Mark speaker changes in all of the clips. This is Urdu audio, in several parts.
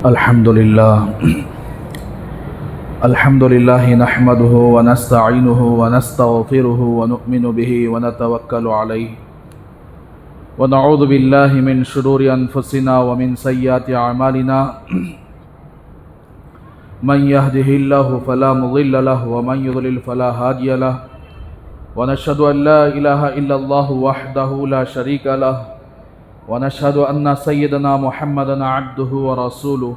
Speaker 1: الحمد لله نحمده ونستعينه ونستغفره ونؤمن به ونتوكل عليه ونعوذ بالله من شرور أنفسنا ومن سيئات أعمالنا من يهده الله فلا مضل له ومن يضلل فلا هادي له ونشهد أن لا إله إلا الله وحده لا شريك له ونشهد أن سيدنا محمدا عبده ورسوله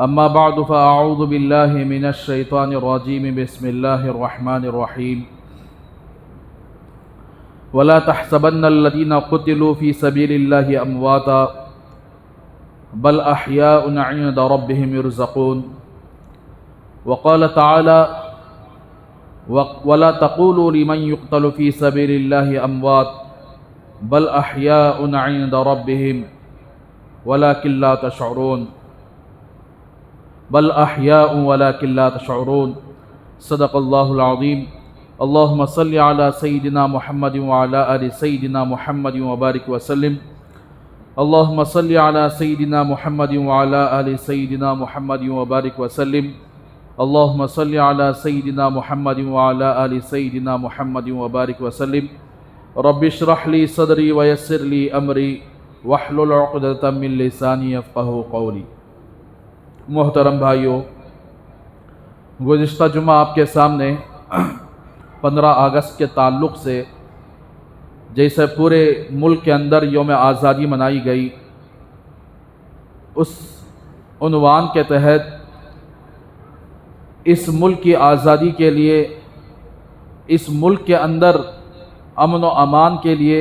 Speaker 1: أما بعد فأعوذ بالله من الشيطان الرجيم بسم الله الرحمن الرحيم ولا تحسبن الذين قتلوا في سبيل الله أمواتا بل أحياء عند ربهم يرزقون وقال تعالى ولا تقولوا لمن يقتل في سبيل الله أموات بل أحياء عند ربهم ولكن لا تشعرون بل أحياء ولكن لا تشعرون صدق الله العظيم اللهم صل على سيدنا محمد وعلى آل سيدنا محمد وبارك وسلم اللهم صل على سيدنا محمد وعلى آل سيدنا محمد وبارك وسلم اللهم صل على سيدنا محمد وعلى آل سيدنا محمد وبارك وسلم رب اشرح لي صدري ويسر لي أمري واحلل عقدة من لساني يفقهوا قولي۔ محترم بھائیو، گزشتہ جمعہ آپ کے سامنے 15 اگست کے تعلق سے جیسے پورے ملک کے اندر یوم آزادی منائی گئی، اس عنوان کے تحت اس ملک کی آزادی کے لیے، اس ملک کے اندر امن و امان کے لیے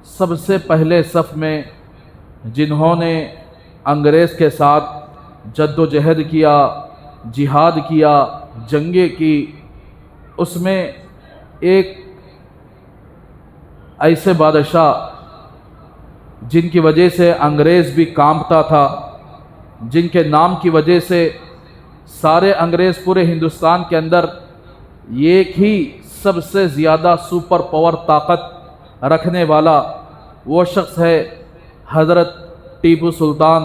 Speaker 1: سب سے پہلے صف میں جنہوں نے انگریز کے ساتھ جد و جہد کیا، جہاد کیا، جنگیں کی، اس میں ایک ایسے بادشاہ جن کی وجہ سے انگریز بھی کانپتا تھا، جن کے نام کی وجہ سے سارے انگریز پورے ہندوستان کے اندر ایک ہی سب سے زیادہ سپر پاور طاقت رکھنے والا وہ شخص ہے حضرت ٹیپو سلطان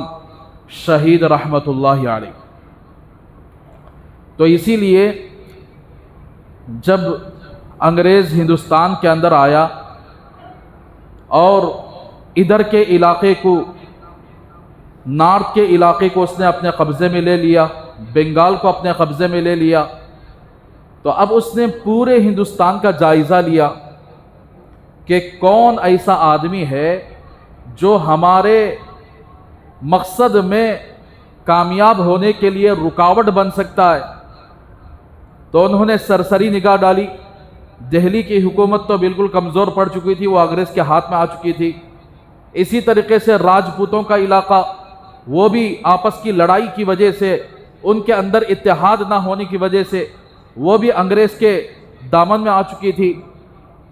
Speaker 1: شہید رحمۃ اللہ علیہ۔ تو اسی لیے جب انگریز ہندوستان کے اندر آیا اور ادھر کے علاقے کو، نارتھ کے علاقے کو اس نے اپنے قبضے میں لے لیا، بنگال کو اپنے قبضے میں لے لیا، تو اب اس نے پورے ہندوستان کا جائزہ لیا کہ کون ایسا آدمی ہے جو ہمارے مقصد میں کامیاب ہونے کے لیے رکاوٹ بن سکتا ہے۔ تو انہوں نے سرسری نگاہ ڈالی۔ دہلی کی حکومت تو بالکل کمزور پڑ چکی تھی، وہ انگریز کے ہاتھ میں آ چکی تھی۔ اسی طریقے سے راجپوتوں کا علاقہ، وہ بھی آپس کی لڑائی کی وجہ سے، ان کے اندر اتحاد نہ ہونے کی وجہ سے وہ بھی انگریز کے دامن میں آ چکی تھی۔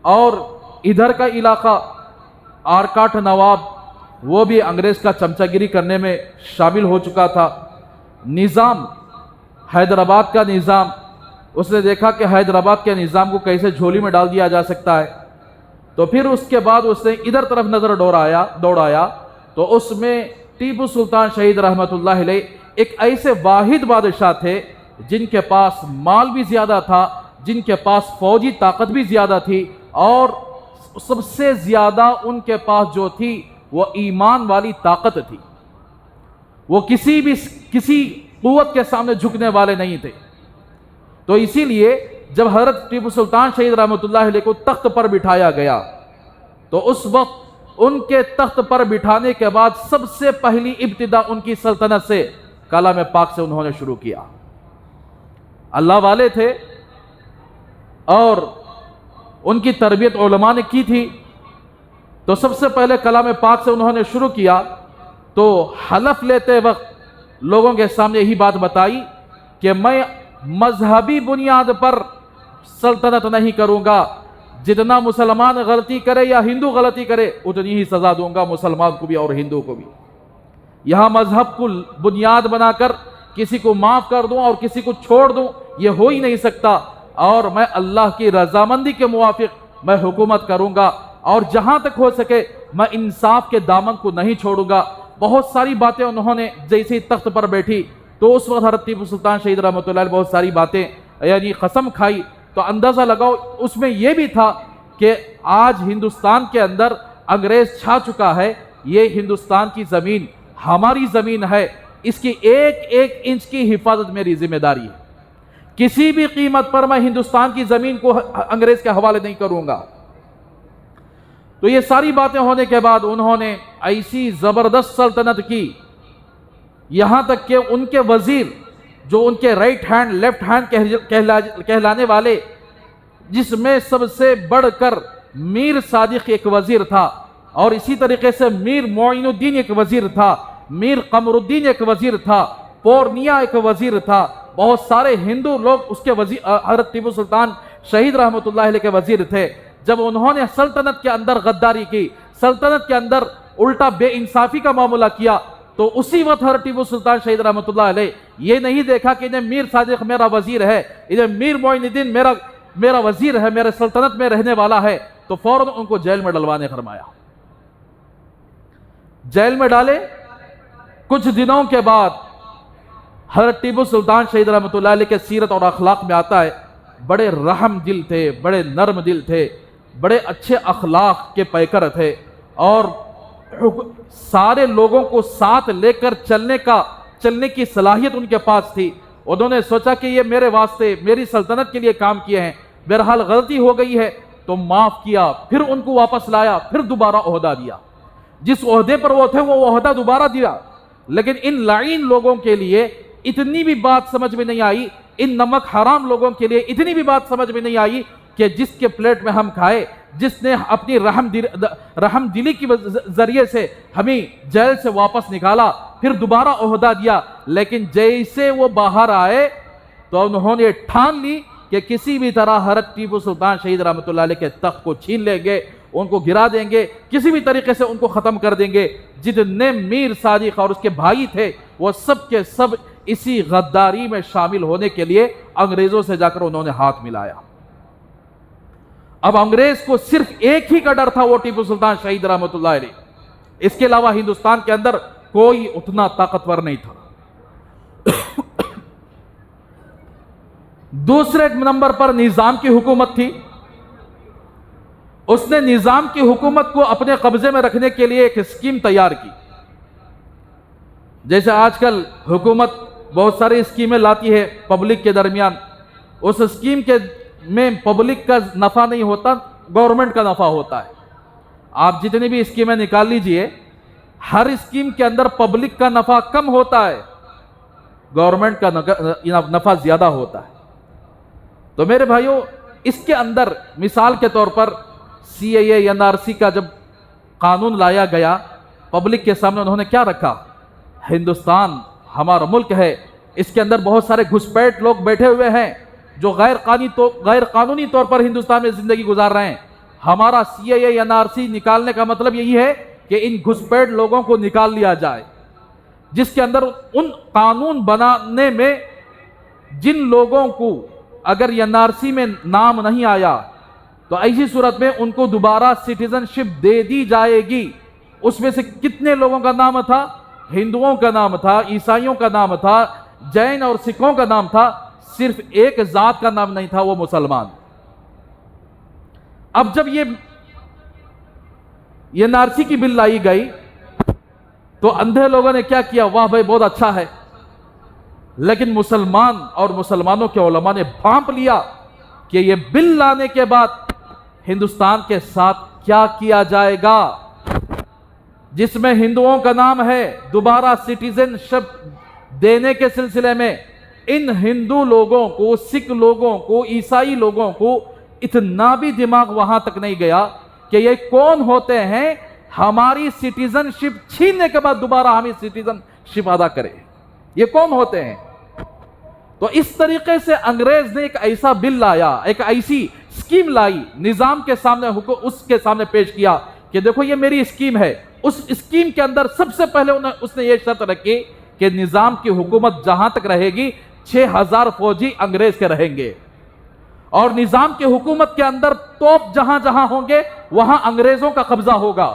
Speaker 1: اور ادھر کا علاقہ آرکاٹ نواب، وہ بھی انگریز کا چمچہ گیری کرنے میں شامل ہو چکا تھا۔ نظام، حیدرآباد کا نظام، اس نے دیکھا کہ حیدرآباد کے نظام کو کیسے جھولی میں ڈال دیا جا سکتا ہے، تو پھر اس کے بعد اس نے ادھر طرف نظر دوڑایا تو اس میں ٹیپو سلطان شہید رحمۃ اللہ علیہ ایک ایسے واحد بادشاہ تھے جن کے پاس مال بھی زیادہ تھا، جن کے پاس فوجی طاقت بھی زیادہ تھی، اور سب سے زیادہ ان کے پاس جو تھی وہ ایمان والی طاقت تھی۔ وہ کسی قوت کے سامنے جھکنے والے نہیں تھے۔ تو اسی لیے جب حضرت ٹیپو سلطان شہید رحمۃ اللہ علیہ کو تخت پر بٹھایا گیا تو اس وقت ان کے تخت پر بٹھانے کے بعد سب سے پہلی ابتدا ان کی سلطنت سے کلام پاک سے انہوں نے شروع کیا۔ اللہ والے تھے اور ان کی تربیت علماء نے کی تھی، تو سب سے پہلے کلام پاک سے انہوں نے شروع کیا۔ تو حلف لیتے وقت لوگوں کے سامنے یہی بات بتائی کہ میں مذہبی بنیاد پر سلطنت نہیں کروں گا، جتنا مسلمان غلطی کرے یا ہندو غلطی کرے اتنی ہی سزا دوں گا، مسلمان کو بھی اور ہندو کو بھی۔ یہاں مذہب کو بنیاد بنا کر کسی کو معاف کر دوں اور کسی کو چھوڑ دوں، یہ ہو ہی نہیں سکتا، اور میں اللہ کی رضامندی کے موافق میں حکومت کروں گا، اور جہاں تک ہو سکے میں انصاف کے دامن کو نہیں چھوڑوں گا۔ بہت ساری باتیں انہوں نے جیسے ہی تخت پر بیٹھی تو اس وقت حضرت ٹیپو سلطان شہید رحمۃ اللہ علیہ بہت ساری باتیں یعنی قسم کھائی، تو اندازہ لگاؤ اس میں یہ بھی تھا کہ آج ہندوستان کے اندر انگریز چھا چکا ہے، یہ ہندوستان کی زمین ہماری زمین ہے، اس کی ایک ایک انچ کی حفاظت میری ذمہ داری ہے، کسی بھی قیمت پر میں ہندوستان کی زمین کو انگریز کے حوالے نہیں کروں گا۔ تو یہ ساری باتیں ہونے کے بعد انہوں نے ایسی زبردست سلطنت کی، یہاں تک کہ ان کے وزیر جو ان کے رائٹ ہینڈ لیفٹ ہینڈ کہلانے والے، جس میں سب سے بڑھ کر میر صادق ایک وزیر تھا، اور اسی طریقے سے میر معین الدین ایک وزیر تھا، میر قمر الدین ایک وزیر تھا، پورنیا ایک وزیر تھا، بہت سارے ہندو لوگ اس کے وزیر حضرت ٹیپو سلطان شہید رحمۃ اللہ علیہ کے وزیر تھے۔ جب انہوں نے سلطنت کے اندر غداری کی، سلطنت کے اندر الٹا بے انصافی کا معاملہ کیا، تو اسی وقت حضرت ٹیپو سلطان شہید رحمۃ اللہ علیہ یہ نہیں دیکھا کہ انہیں میر صادق میرا وزیر ہے، انہیں میر معین الدین میرا وزیر ہے، میرے سلطنت میں رہنے والا ہے، تو فوراً ان کو جیل میں ڈلوانے فرمایا۔ جیل میں ڈالے، کچھ دنوں کے بعد حضرت ٹیپو سلطان شہید رحمۃ اللہ علیہ کے سیرت اور اخلاق میں آتا ہے، بڑے رحم دل تھے، بڑے نرم دل تھے، بڑے اچھے اخلاق کے پیکر تھے، اور سارے لوگوں کو ساتھ لے کر چلنے کی صلاحیت ان کے پاس تھی۔ انہوں نے سوچا کہ یہ میرے واسطے میری سلطنت کے لیے کام کیے ہیں، بہرحال غلطی ہو گئی ہے تو معاف کیا، پھر ان کو واپس لایا، پھر دوبارہ عہدہ دیا، جس عہدے پر وہ تھے وہ عہدہ دوبارہ دیا۔ لیکن ان لعین لوگوں کے لیے اتنی بھی بات سمجھ میں نہیں آئی، ان نمک حرام لوگوں کے لیے اتنی بھی بات سمجھ میں نہیں آئی کہ جس کے پلیٹ میں ہم کھائے، جس نے اپنی رحم دلی کی ذریعے سے ہمیں جیل سے واپس نکالا، پھر دوبارہ عہدہ دیا، لیکن جیسے وہ باہر آئے تو انہوں نے ٹھان لی کہ کسی بھی طرح حضرت ٹیپو سلطان شہید رحمۃ اللہ علیہ کے تخت کو چھین لیں گے، ان کو گرا دیں گے، کسی بھی طریقے سے ان کو ختم کر دیں گے۔ جتنے میر صادق اور اس کے بھائی تھے وہ سب کے سب اسی غداری میں شامل ہونے کے لیے انگریزوں سے جا کر انہوں نے ہاتھ ملایا۔ اب انگریز کو صرف ایک ہی کا ڈر تھا، وہ ٹیپو سلطان شہید رحمۃ اللہ علیہ، اس کے علاوہ ہندوستان کے اندر کوئی اتنا طاقتور نہیں تھا۔ دوسرے نمبر پر نظام کی حکومت تھی، اس نے نظام کی حکومت کو اپنے قبضے میں رکھنے کے لیے ایک اسکیم تیار کی۔ جیسے آج کل حکومت بہت ساری اسکیمیں لاتی ہے پبلک کے درمیان، اس اسکیم کے میں پبلک کا نفع نہیں ہوتا، گورنمنٹ کا نفع ہوتا ہے۔ آپ جتنی بھی اسکیمیں نکال لیجئے، ہر اسکیم کے اندر پبلک کا نفع کم ہوتا ہے، گورنمنٹ کا نفع زیادہ ہوتا ہے۔ تو میرے بھائیوں، اس کے اندر مثال کے طور پر CAA NRC کا جب قانون لایا گیا، پبلک کے سامنے انہوں نے کیا رکھا؟ ہندوستان ہمارا ملک ہے، اس کے اندر بہت سارے گھسپیٹ لوگ بیٹھے ہوئے ہیں جو غیر قانونی طور پر ہندوستان میں زندگی گزار رہے ہیں۔ ہمارا CAA NRC نکالنے کا مطلب یہی ہے کہ ان گھسپیٹ لوگوں کو نکال لیا جائے، جس کے اندر ان قانون بنانے میں جن لوگوں کو اگر NRC میں نام نہیں آیا تو ایسی صورت میں ان کو دوبارہ سٹیزن شپ دے دی جائے گی۔ اس میں سے کتنے لوگوں کا نام تھا؟ ہندوؤں کا نام تھا، عیسائیوں کا نام تھا، جین اور سکھوں کا نام تھا، صرف ایک ذات کا نام نہیں تھا، وہ مسلمان۔ اب جب یہ NRC کی بل لائی گئی تو اندھے لوگوں نے کیا کیا؟ واہ بھائی بہت اچھا ہے، لیکن مسلمان اور مسلمانوں کے علماء نے بھانپ لیا کہ یہ بل لانے کے بعد ہندوستان کے ساتھ کیا کیا جائے گا، جس میں ہندوؤں کا نام ہے، دوبارہ سٹیزن شپ دینے کے سلسلے میں ان ہندو لوگوں کو، سکھ لوگوں کو، عیسائی لوگوں کو اتنا بھی دماغ وہاں تک نہیں گیا کہ یہ کون ہوتے ہیں ہماری سٹیزن شپ چھیننے کے بعد دوبارہ ہمیں سٹیزن شپ ادا کرے، یہ کون ہوتے ہیں؟ تو اس طریقے سے انگریز نے ایک ایسا بل لایا، ایک ایسی اسکیم لائی، نظام کے سامنے اس کے سامنے پیش کیا کہ دیکھو یہ میری اسکیم ہے۔ اس اسکیم کے اندر سب سے پہلے اس نے یہ شرط رکھی کہ نظام کی حکومت جہاں تک رہے گی 6000 فوجی انگریز کے رہیں گے، اور نظام کی حکومت کے اندر توپ جہاں جہاں ہوں گے وہاں انگریزوں کا قبضہ ہوگا۔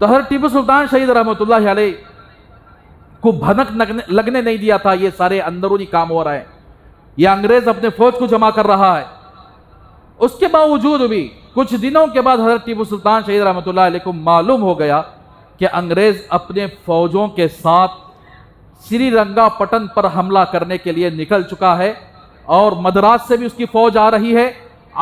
Speaker 1: تو حضرت ٹیپو سلطان شہید رحمۃ اللہ علیہ کو بھنک لگنے نہیں دیا تھا یہ سارے اندرونی کام ہو رہے ہیں، یہ انگریز اپنے فوج کو جمع کر رہا ہے۔ اس کے باوجود بھی کچھ دنوں کے بعد حضرت ٹیپو سلطان شہید رحمۃ اللہ علیہ کو معلوم ہو گیا کہ انگریز اپنے فوجوں کے ساتھ سری رنگا پٹن پر حملہ کرنے کے لیے نکل چکا ہے، اور مدراس سے بھی اس کی فوج آ رہی ہے،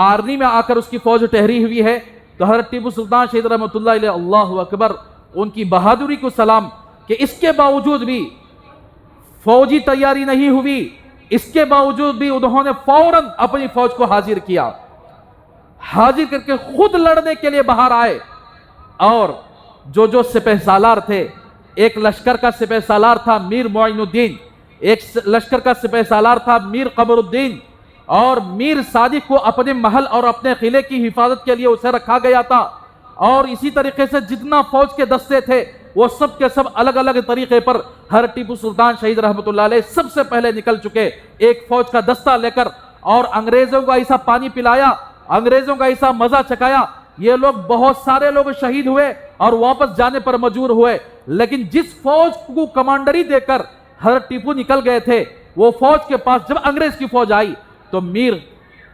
Speaker 1: آرنی میں آ کر اس کی فوج ٹھہری ہوئی ہے۔ تو حضرت ٹیپو سلطان شہید رحمۃ اللہ علیہ، اللہ اکبر، ان کی بہادری کو سلام کہ اس کے باوجود بھی فوجی تیاری نہیں ہوئی، اس کے باوجود بھی انہوں نے فوراً اپنی فوج کو حاضر کیا، حاضر کر کے خود لڑنے کے لیے باہر آئے۔ اور جو سپہ سالار تھے، ایک لشکر کا سپہ سالار تھا میر معین الدین، ایک لشکر کا سپہ سالار تھا میر قمر الدین، اور میر صادق کو اپنے محل اور اپنے قلعے کی حفاظت کے لیے اسے رکھا گیا تھا۔ اور اسی طریقے سے جتنا فوج کے دستے تھے وہ سب کے سب الگ الگ طریقے پر حضرت ٹیپو سلطان شہید رحمۃ اللہ علیہ سب سے پہلے نکل چکے، ایک فوج کا دستہ لے کر، اور انگریزوں کا ایسا پانی پلایا، انگریزوں کا ایسا مزہ چکایا۔ یہ لوگ بہت سارے لوگ شہید ہوئے اور واپس جانے پر مجبور ہوئے، لیکن جس فوج کو کمانڈری دے کر حضرت ٹیپو نکل گئے تھے، وہ فوج کے پاس جب انگریز کی فوج آئی تو میر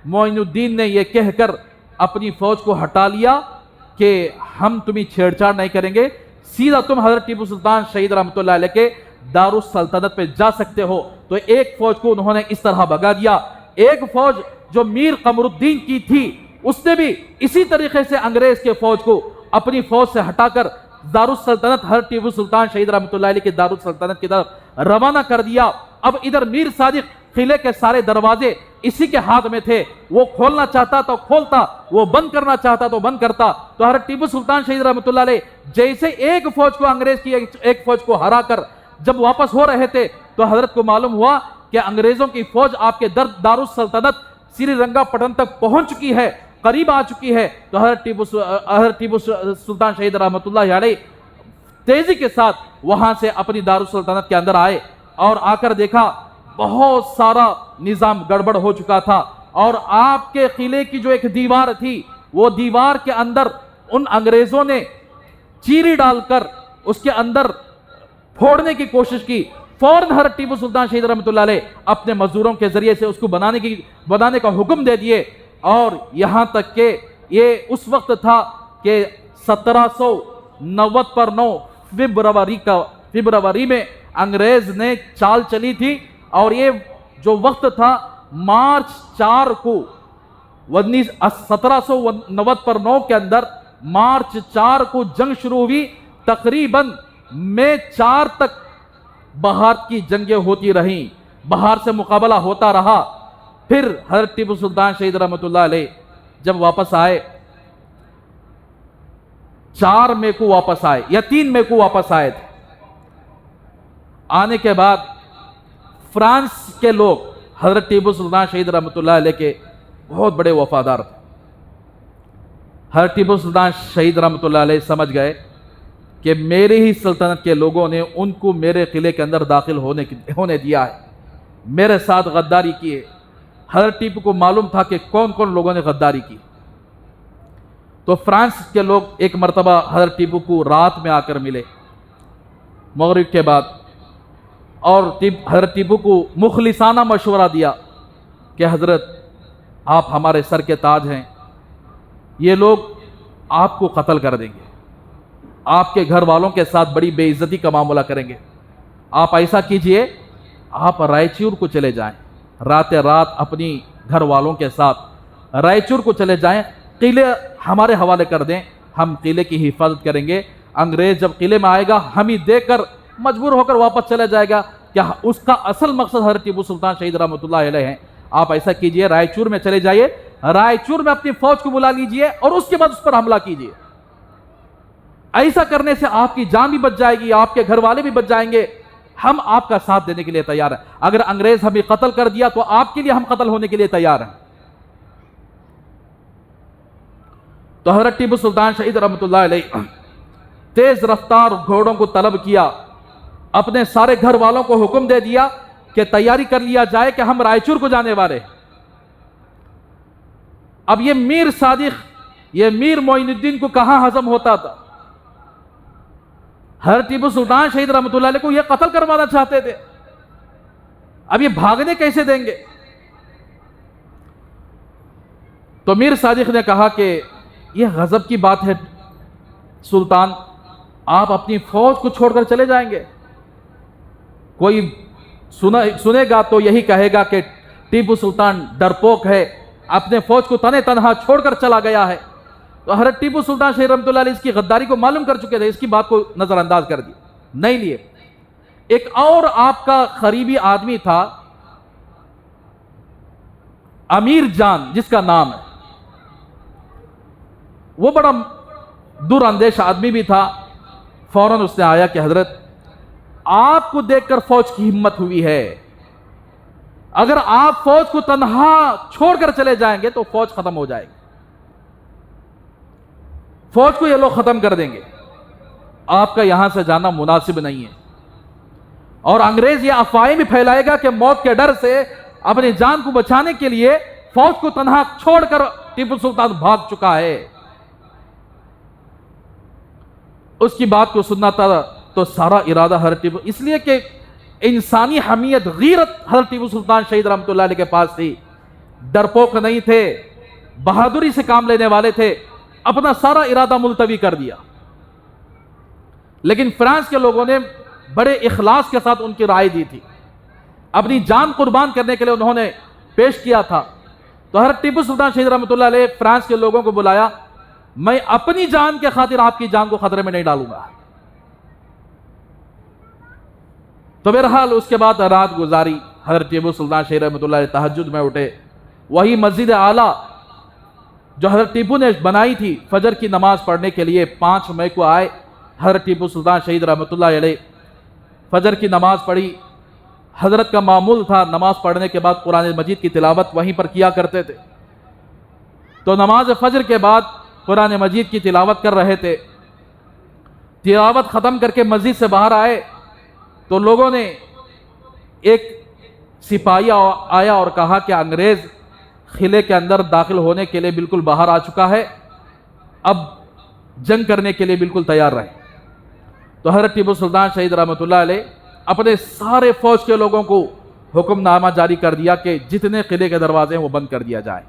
Speaker 1: معین الدین نے یہ کہہ کر اپنی فوج کو ہٹا لیا کہ ہم تمہیں چھیڑ چھاڑ نہیں کریں گے، سیدھا تم حضرت ٹیپو سلطان شہید رحمۃ اللہ علیہ کے دارالسلطنت پہ جا سکتے ہو۔ تو ایک فوج کو انہوں نے اس طرح بھگا دیا۔ ایک فوج جو میر قمر الدین کی تھی، اس نے بھی اسی طریقے سے انگریز کے فوج کو اپنی فوج سے ہٹا کر دارالسلطنت حضرت ٹیپو سلطان شہید رحمۃ اللہ علیہ کے دارالسلطنت کی طرف روانہ کر دیا۔ اب ادھر میر صادق قلعے کے سارے دروازے اسی کے ہاتھ میں تھے، وہ کھولنا چاہتا تو کھولتا، وہ بند کرنا چاہتا تو بند کرتا۔ تو حضرت ٹیپو سلطان شہید رحمۃ اللہ علیہ جیسے ایک فوج کو انگریز کی ایک فوج کو ہرا کر جب واپس ہو رہے تھے تو حضرت کو معلوم ہوا کہ انگریزوں کی فوج آپ کے دارالسلطنت سری رنگا پٹن تک پہنچ چکی ہے، قریب آ چکی ہے۔ تو حضرت ٹیپو سلطان شہید رحمۃ اللہ علیہ تیزی کے ساتھ وہاں سے اپنی دارالسلطنت کے اندر آئے، اور آ کر دیکھا بہت سارا نظام گڑبڑ ہو چکا تھا، اور آپ کے قلعے کی جو ایک دیوار تھی، وہ دیوار کے اندر ان انگریزوں نے چیری ڈال کر اس کے اندر پھوڑنے کی کوشش کی۔ فوراً حضرت ٹیپو سلطان شہید رحمۃ اللہ علیہ اپنے مزدوروں کے ذریعے سے اس کو بنانے کا حکم دے دیے، اور یہاں تک کہ یہ اس وقت تھا کہ 1799 فبروری میں انگریز نے چال چلی تھی، اور یہ جو وقت تھا مارچ 4 کو 1799 کے اندر مارچ 4 کو جنگ شروع ہوئی، تقریباً مئی 4 تک بہار کی جنگیں ہوتی رہیں، بہار سے مقابلہ ہوتا رہا۔ پھر حضرت ٹیپو سلطان شہید رحمۃ اللہ علیہ جب واپس آئے، 4 مئی کو واپس آئے یا 3 مئی کو واپس آئے تھے۔ آنے کے بعد فرانس کے لوگ حضرت ٹیپو سلطان شہید رحمۃ اللہ علیہ کے بہت بڑے وفادار تھے۔ حضرت ٹیپو سلطان شہید رحمۃ اللہ علیہ سمجھ گئے کہ میرے ہی سلطنت کے لوگوں نے ان کو میرے قلعے کے اندر داخل ہونے دیا ہے، میرے ساتھ غداری کی ہے۔ حضرت ٹیپو کو معلوم تھا کہ کون کون لوگوں نے غداری کی۔ تو فرانس کے لوگ ایک مرتبہ حضرت ٹیپو کو رات میں آ کر ملے مغرب کے بعد، اور حضرت ٹیپو کو مخلصانہ مشورہ دیا کہ حضرت آپ ہمارے سر کے تاج ہیں، یہ لوگ آپ کو قتل کر دیں گے، آپ کے گھر والوں کے ساتھ بڑی بے عزتی کا معاملہ کریں گے، آپ ایسا کیجئے آپ رائچور کو چلے جائیں، رات اپنی گھر والوں کے ساتھ رائچور کو چلے جائیں، قلعے ہمارے حوالے کر دیں، ہم قلعے کی حفاظت کریں گے، انگریز جب قلعے میں آئے گا ہم ہی دیکھ کر مجبور ہو کر واپس چلا جائے گا۔ کیا اس کا اصل مقصد حضرت ٹیپو سلطان شہید رحمۃ اللہ علیہ ہیں؟ آپ ایسا کیجئے، رائچور میں چلے جائیے، رائچور میں اپنی فوج کو بلا لیجئے اور اس کے بعد اس پر حملہ کیجئے۔ ایسا کرنے سے آپ کی جان بھی بچ جائے گی، آپ کے گھر والے بھی بچ جائیں گے، ہم آپ کا ساتھ دینے کے لیے تیار ہیں۔ اگر انگریز ہمیں قتل کر دیا تو آپ کے لیے ہم قتل ہونے کے لیے تیار ہیں۔ تو حضرت ٹیپو سلطان شہید رحمۃ اللہ علیہ تیز رفتار گھوڑوں کو طلب کیا، اپنے سارے گھر والوں کو حکم دے دیا کہ تیاری کر لیا جائے کہ ہم رائچور کو جانے والے۔ اب یہ میر صادق، یہ میر معین الدین کو کہاں ہضم ہوتا تھا؟ حضرت ٹیپو سلطان شہید رحمۃ اللہ علیہ کو یہ قتل کروانا چاہتے تھے. اب یہ بھاگنے کیسے دیں گے؟ تو میر صادق نے کہا کہ یہ غضب کی بات ہے سلطان، آپ اپنی فوج کو چھوڑ کر چلے جائیں گے؟ کوئی سنے گا تو یہی کہے گا کہ ٹیپو سلطان ڈرپوک ہے، اپنے فوج کو تنے تنہا چھوڑ کر چلا گیا ہے. تو حضرت ٹیپو سلطان شہید رحمۃ اللہ علیہ اس کی غداری کو معلوم کر چکے تھے، اس کی بات کو نظر انداز کر دیا، نہیں لیے. ایک اور آپ کا قریبی آدمی تھا امیر جان جس کا نام ہے، وہ بڑا دور اندیش آدمی بھی تھا. فوراً اس نے آیا کہ حضرت آپ کو دیکھ کر فوج کی ہمت ہوئی ہے، اگر آپ فوج کو تنہا چھوڑ کر چلے جائیں گے تو فوج ختم ہو جائے گی، فوج کو یہ لوگ ختم کر دیں گے، آپ کا یہاں سے جانا مناسب نہیں ہے. اور انگریز یہ افواہیں بھی پھیلائے گا کہ موت کے ڈر سے اپنی جان کو بچانے کے لیے فوج کو تنہا چھوڑ کر ٹیپو سلطان بھاگ چکا ہے. اس کی بات کو سننا تھا تو سارا ارادہ حضرت ٹیپو، اس لیے کہ انسانی حمیت غیرت حضرت ٹیپو سلطان شہید رحمۃ اللہ علیہ کے پاس تھی، ڈرپوک نہیں تھے، بہادری سے کام لینے والے تھے. اپنا سارا ارادہ ملتوی کر دیا. لیکن فرانس کے لوگوں نے بڑے اخلاص کے ساتھ ان کی رائے دی تھی، اپنی جان قربان کرنے کے لیے انہوں نے پیش کیا تھا. تو حضرت ٹیپو سلطان شہید رحمۃ اللہ علیہ فرانس کے لوگوں کو بلایا، میں اپنی جان کے خاطر آپ کی جان کو خطرے میں نہیں ڈالوں گا. تو بہرحال اس کے بعد رات گزاری. حضرت ٹیپو سلطان شہید رحمۃ اللہ علیہ تہجد میں اٹھے، وہی مسجد اعلیٰ جو حضرت ٹیپو نے بنائی تھی فجر کی نماز پڑھنے کے لیے 5 مئی کو آئے. حضرت ٹیپو سلطان شہید رحمۃ اللہ علیہ فجر کی نماز پڑھی. حضرت کا معمول تھا نماز پڑھنے کے بعد قرآن مجید کی تلاوت وہیں پر کیا کرتے تھے. تو نماز فجر کے بعد قرآن مجید کی تلاوت کر رہے تھے. تلاوت ختم کر کے مسجد سے باہر آئے تو لوگوں نے، ایک سپاہی آیا اور کہا کہ انگریز قلعے کے اندر داخل ہونے کے لیے بالکل باہر آ چکا ہے، اب جنگ کرنے کے لیے بالکل تیار رہے. تو حضرت ٹیپو سلطان شہید رحمۃ اللہ علیہ اپنے سارے فوج کے لوگوں کو حکم نامہ جاری کر دیا کہ جتنے قلعے کے دروازے ہیں وہ بند کر دیا جائے.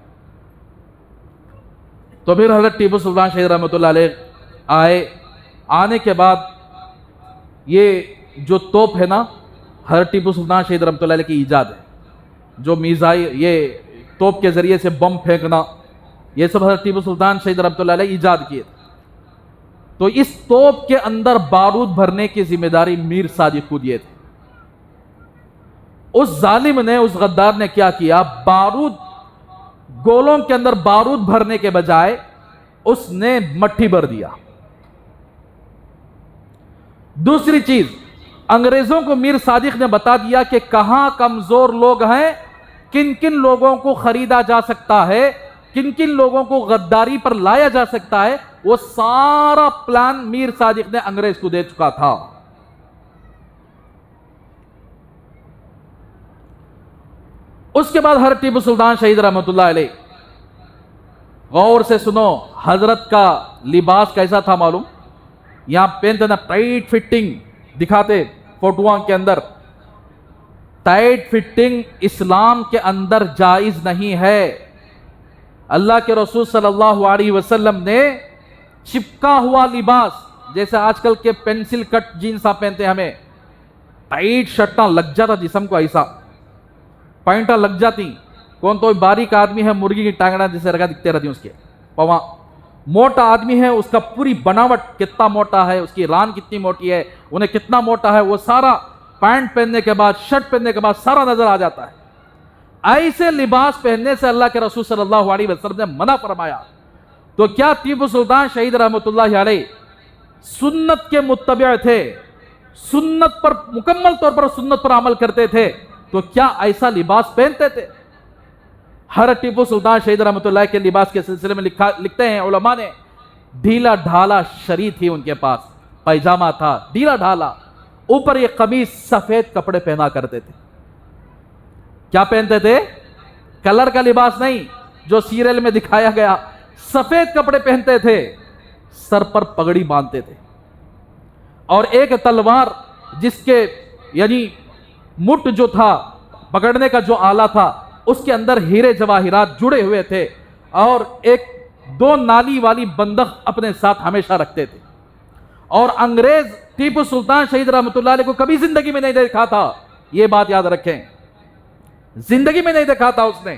Speaker 1: تو پھر حضرت ٹیپو سلطان شہید رحمۃ اللہ علیہ آئے. آنے کے بعد یہ جو توپ ہے نا، حضرت ٹیپو سلطان شہید رحمۃ اللہ علیہ کی ایجاد ہے. جو میزائل، یہ توپ کے ذریعے سے بم پھینکنا، یہ سب حضرت ٹیپو سلطان شہید رحمۃ اللہ علیہ ایجاد کیے تھے. تو اس توپ کے اندر بارود بھرنے کی ذمہ داری میر صادق کو دیے تھے. اس ظالم نے، اس غدار نے کیا کیا، بارود، گولوں کے اندر بارود بھرنے کے بجائے اس نے مٹھی بھر دیا. دوسری چیز، انگریزوں کو میر صادق نے بتا دیا کہ کہاں کمزور لوگ ہیں، کن کن لوگوں کو خریدا جا سکتا ہے، کن کن لوگوں کو غداری پر لایا جا سکتا ہے. وہ سارا پلان میر صادق نے انگریز کو دے چکا تھا. اس کے بعد حضرت ٹیپو سلطان شہید رحمۃ اللہ علیہ، غور سے سنو، حضرت کا لباس کیسا تھا معلوم؟ یہاں پہنتے نا ٹائٹ فٹنگ دکھاتے فوٹوؤں کے اندر. ٹائٹ فٹنگ اسلام کے اندر جائز نہیں ہے. اللہ کے رسول صلی اللہ علیہ وسلم نے چپکا ہوا لباس، جیسے آج کل کے پینسل کٹ جینس آپ پہنتے ہیں، ہمیں ٹائٹ شرٹاں لگ جاتا جسم کو، ایسا پینٹاں لگ جاتی. کون تو باریک آدمی ہے، مرغی کی ٹانگڑا جیسے رگا دکھتے رہتی ہیں اس کے پواں. موٹا آدمی ہے، اس کا پوری بناوٹ کتنا موٹا ہے، اس کی ران کتنی موٹی ہے، انہیں کتنا موٹا ہے، وہ سارا پینٹ پہننے کے بعد، شرٹ پہننے کے بعد سارا نظر آ جاتا ہے. ایسے لباس پہننے سے اللہ کے رسول صلی اللہ علیہ وسلم نے منع فرمایا. تو کیا ٹیپو سلطان شہید رحمۃ اللہ علیہ سنت کے متبع تھے، سنت پر مکمل طور پر سنت پر عمل کرتے تھے، تو کیا ایسا لباس پہنتے تھے؟ حضرت ٹیپو سلطان شہید رحمۃ اللہ کے لباس کے سلسلے میں لکھتے ہیں علماء نے، ڈھیلا ڈھالا شری تھی ان کے پاس، پیجامہ تھا ڈھیلا ڈھالا، اوپر یہ قمیص سفید کپڑے پہنا کرتے تھے. کیا پہنتے تھے؟ کلر کا لباس نہیں جو سیریل میں دکھایا گیا، سفید کپڑے پہنتے تھے، سر پر پگڑی باندھتے تھے. اور ایک تلوار جس کے یعنی مٹ جو تھا پکڑنے کا جو آلہ تھا اس کے اندر ہیرے جواہرات جڑے ہوئے تھے، اور ایک 2 نالی والی بندق اپنے ساتھ ہمیشہ رکھتے تھے. اور انگریز ٹیپو سلطان شہید رحمۃ اللہ علیہ کو کبھی زندگی میں نہیں دیکھا تھا، یہ بات یاد رکھیں، زندگی میں نہیں دیکھا تھا اس نے.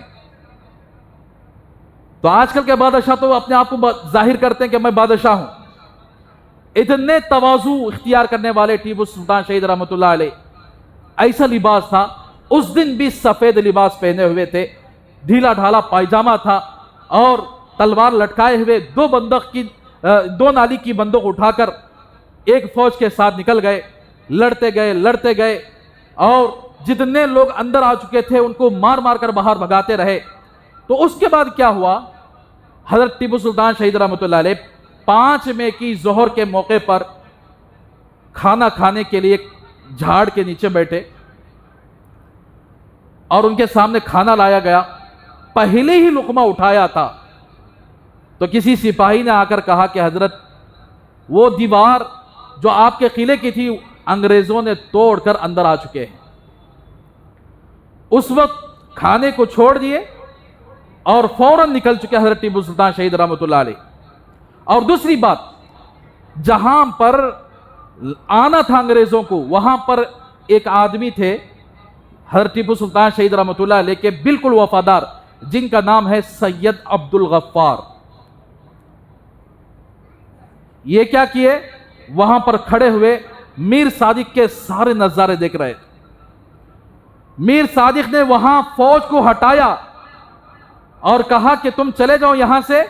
Speaker 1: تو آج کل کے بادشاہ تو اپنے آپ کو ظاہر کرتے ہیں کہ میں بادشاہ ہوں. اتنے تواضع اختیار کرنے والے ٹیپو سلطان شہید رحمۃ اللہ علیہ، ایسا لباس تھا، اس دن بھی سفید لباس پہنے ہوئے تھے، ڈھیلا ڈھالا پائجامہ تھا، اور تلوار لٹکائے ہوئے 2 نالی کی بندوق اٹھا کر ایک فوج کے ساتھ نکل گئے. لڑتے گئے اور جتنے لوگ اندر آ چکے تھے ان کو مار مار کر باہر بھگاتے رہے. تو اس کے بعد کیا ہوا، حضرت ٹیپو سلطان شہید رحمۃ اللہ علیہ 5 مئی کی ظہر کے موقع پر کھانا کھانے کے لیے جھاڑ کے نیچے بیٹھے، اور ان کے سامنے کھانا لایا گیا. پہلے ہی لقمہ اٹھایا تھا تو کسی سپاہی نے آ کر کہا کہ حضرت وہ دیوار جو آپ کے قلعے کی تھی انگریزوں نے توڑ کر اندر آ چکے ہیں. اس وقت کھانے کو چھوڑ دیے اور فوراً نکل چکے حضرت ٹیپو سلطان شہید رحمۃ اللہ علیہ. اور دوسری بات، جہاں پر آنا تھا انگریزوں کو وہاں پر ایک آدمی تھے حضرت ٹیپو سلطان شہید رحمۃ اللہ علیہ کے بالکل وفادار، جن کا نام ہے سید عبد الغفار. یہ کیا کیے، وہاں پر کھڑے ہوئے میر صادق کے سارے نظارے دیکھ رہے تھے. میر صادق نے وہاں فوج کو ہٹایا اور کہا کہ تم چلے جاؤ یہاں سے،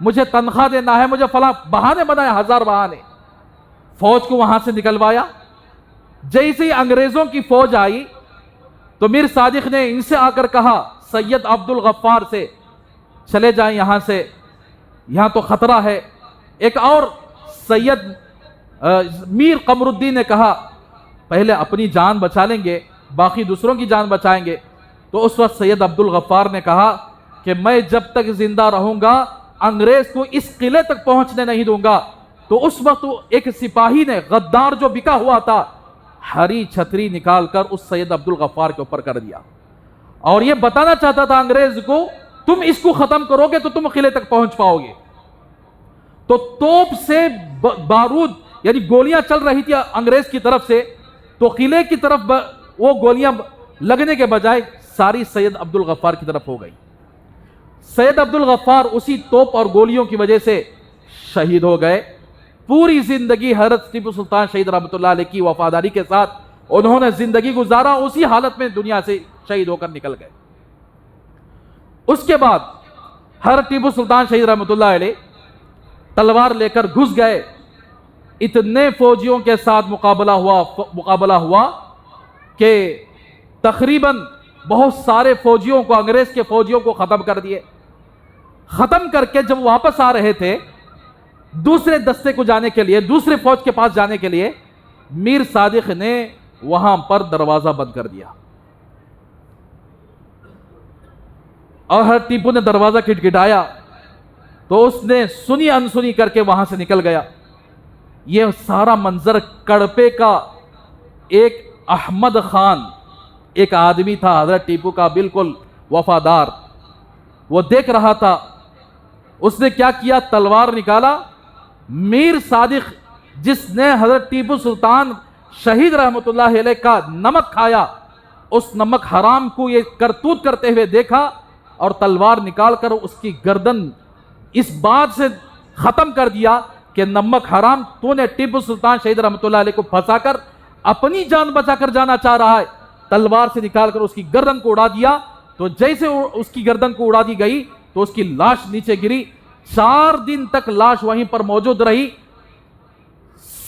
Speaker 1: مجھے تنخواہ دینا ہے، مجھے فلاں بہانے بنائے، 1000 بہانے. فوج کو وہاں سے نکلوایا. جیسے ہی انگریزوں کی فوج آئی تو میر صادق نے ان سے آ کر کہا سید عبد الغفار سے، چلے جائیں یہاں سے، یہاں تو خطرہ ہے. ایک اور سید میر قمر الدین نے کہا پہلے اپنی جان بچا لیں گے، باقی دوسروں کی جان بچائیں گے. تو اس وقت سید عبد الغفار نے کہا کہ میں جب تک زندہ رہوں گا انگریز کو اس قلعے تک پہنچنے نہیں دوں گا. تو اس وقت ایک سپاہی نے، غدار جو بکا ہوا تھا، ہری چھتری نکال کر اس سید عبد الغفار کے اوپر کر دیا، اور یہ بتانا چاہتا تھا انگریز کو تم اس کو ختم کرو گے تو تم قلعے تک پہنچ پاؤ گے. تو توپ سے بارود یعنی گولیاں چل رہی تھی انگریز کی طرف سے، تو قلعے کی طرف وہ گولیاں لگنے کے بجائے ساری سید عبد الغفار کی طرف ہو گئی. سید عبد الغفار اسی توپ اور گولیوں کی وجہ سے شہید ہو گئے. پوری زندگی حضرت ٹیپو سلطان شہید رحمۃ اللہ علیہ کی وفاداری کے ساتھ انہوں نے زندگی گزارا، اسی حالت میں دنیا سے شہید ہو کر نکل گئے. اس کے بعد حضرت ٹیپو سلطان شہید رحمۃ اللہ علیہ تلوار لے کر گھس گئے. اتنے فوجیوں کے ساتھ مقابلہ ہوا کہ تقریباً بہت سارے فوجیوں کو، انگریز کے فوجیوں کو ختم کر دیے. ختم کر کے جب واپس آ رہے تھے دوسرے دستے کو جانے کے لیے، دوسرے فوج کے پاس جانے کے لیے، میر صادق نے وہاں پر دروازہ بند کر دیا، اور ہر ٹیپو نے دروازہ کھٹکھٹایا تو اس نے سنی انسنی کر کے وہاں سے نکل گیا. یہ سارا منظر کڑپے کا ایک احمد خان ایک آدمی تھا حضرت ٹیپو کا بالکل وفادار، وہ دیکھ رہا تھا. اس نے کیا کیا، تلوار نکالا. میر صادق جس نے حضرت ٹیپو سلطان شہید رحمۃ اللہ علیہ کا نمک کھایا، اس نمک حرام کو یہ کرتوت کرتے ہوئے دیکھا اور تلوار نکال کر اس کی گردن اس بات سے ختم کر دیا کہ نمک حرام، تو نے ٹیپو سلطان شہید رحمۃ اللہ علیہ کو پھنسا کر اپنی جان بچا کر جانا چاہ رہا ہے. تلوار سے نکال کر اس کی گردن کو اڑا دیا. تو جیسے اس کی گردن کو اڑا دی گئی تو اس کی لاش نیچے گری. 4 دن تک لاش وہیں پر موجود رہی،